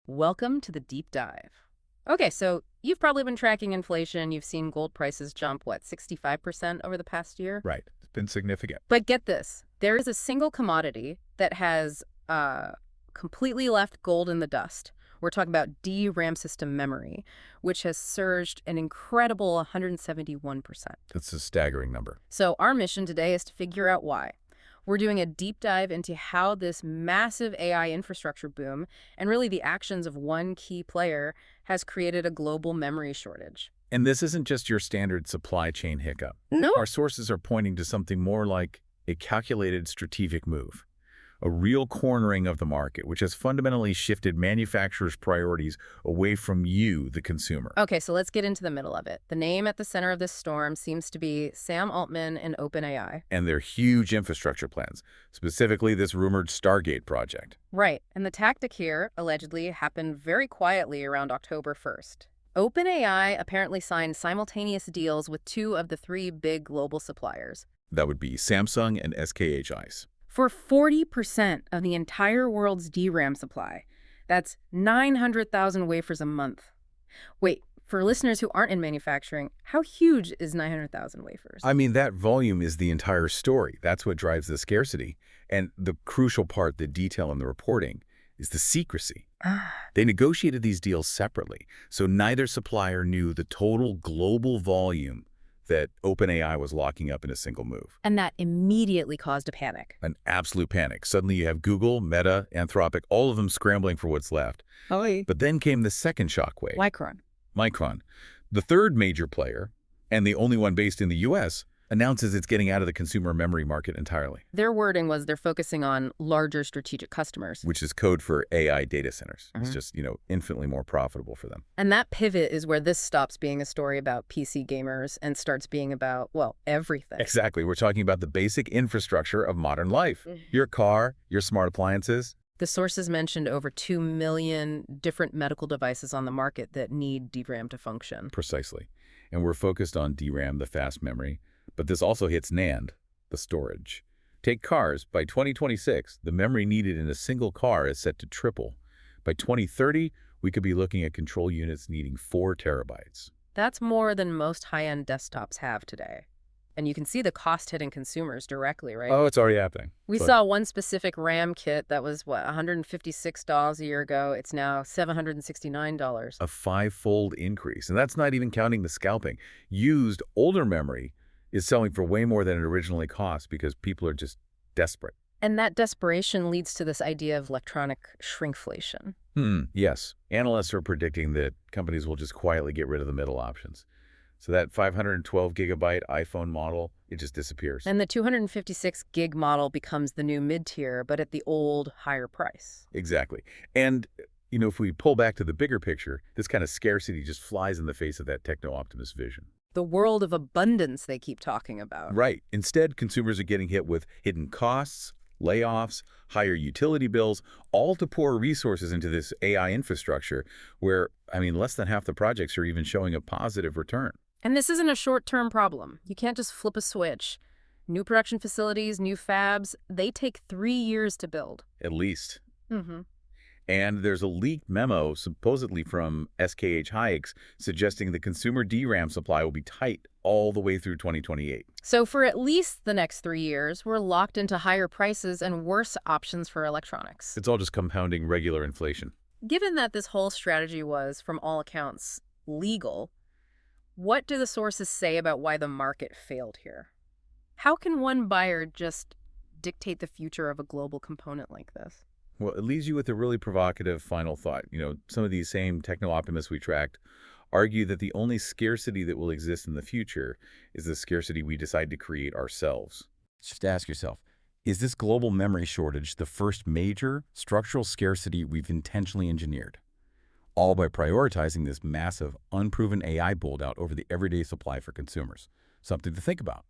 Welcome to the deep dive. Okay, so you've probably been tracking inflation. You've seen gold prices jump, what, 65% over the past year? Right. It's been significant. But get this, there is a single commodity that has completely left gold in the dust. We're talking about DRAM system memory, which has surged an incredible 171%. That's a staggering number. So our mission today is to figure out why. We're doing a deep dive into how this massive AI infrastructure boom and really the actions of one key player has created a global memory shortage. And this isn't just your standard supply chain hiccup. No. Our sources are pointing to something more like a calculated strategic move, a real cornering of the market, which has fundamentally shifted manufacturers' priorities away from you, the consumer. Okay, so let's get into the middle of it. The name at the center of this storm seems to be Sam Altman and OpenAI. And their huge infrastructure plans, specifically this rumored Stargate project. Right, and the tactic here, allegedly, happened very quietly around October 1st. OpenAI apparently signed simultaneous deals with two of the three big global suppliers. That would be Samsung and SK hynix. For 40% of the entire world's DRAM supply. That's 900,000 wafers a month. Wait, for listeners who aren't in manufacturing, how huge is 900,000 wafers? I mean, that volume is the entire story. That's what drives the scarcity. And the crucial part, the detail in the reporting, is the secrecy. They negotiated these deals separately, so neither supplier knew the total global volume that OpenAI was locking up in a single move. And that immediately caused a panic. An absolute panic. Suddenly you have Google, Meta, Anthropic, all of them scrambling for what's left. But then came the second shockwave. Micron. The third major player, and the only one based in the US, announces it's getting out of the consumer memory market entirely. Their wording was they're focusing on larger strategic customers. Which is code for AI data centers. It's just, infinitely more profitable for them. And that pivot is where this stops being a story about PC gamers and starts being about, well, everything. Exactly. We're talking about the basic infrastructure of modern life. Your car, your smart appliances. The sources mentioned over 2 million different medical devices on the market that need DRAM to function. Precisely. And we're focused on DRAM, the fast memory. But this also hits NAND, the storage. Take cars. By 2026, the memory needed in a single car is set to triple. By 2030, we could be looking at control units needing 4 terabytes. That's more than most high-end desktops have today. And you can see the cost hitting consumers directly, right? Oh, it's already happening. We saw one specific RAM kit that was, what, $156 a year ago. It's now $769. A 5-fold increase. And that's not even counting the scalping. Used, older memory is selling for way more than it originally cost because people are just desperate. And that desperation leads to this idea of electronic shrinkflation. Yes. Analysts are predicting that companies will just quietly get rid of the middle options. So that 512 gigabyte iPhone model, it just disappears. And the 256 gig model becomes the new mid-tier, but at the old, higher price. Exactly. And, if we pull back to the bigger picture, this kind of scarcity just flies in the face of that techno-optimist vision. The world of abundance they keep talking about. Right. Instead, consumers are getting hit with hidden costs, layoffs, higher utility bills, all to pour resources into this AI infrastructure where, less than half the projects are even showing a positive return. And this isn't a short-term problem. You can't just flip a switch. New production facilities, new fabs, they take 3 years to build. At least. And there's a leaked memo, supposedly from SK hynix, suggesting the consumer DRAM supply will be tight all the way through 2028. So for at least the next 3 years, we're locked into higher prices and worse options for electronics. It's all just compounding regular inflation. Given that this whole strategy was, from all accounts, legal, what do the sources say about why the market failed here? How can one buyer just dictate the future of a global component like this? Well, it leaves you with a really provocative final thought. Some of these same techno-optimists we tracked argue that the only scarcity that will exist in the future is the scarcity we decide to create ourselves. Just ask yourself, is this global memory shortage the first major structural scarcity we've intentionally engineered? All by prioritizing this massive, unproven AI build-out over the everyday supply for consumers. Something to think about.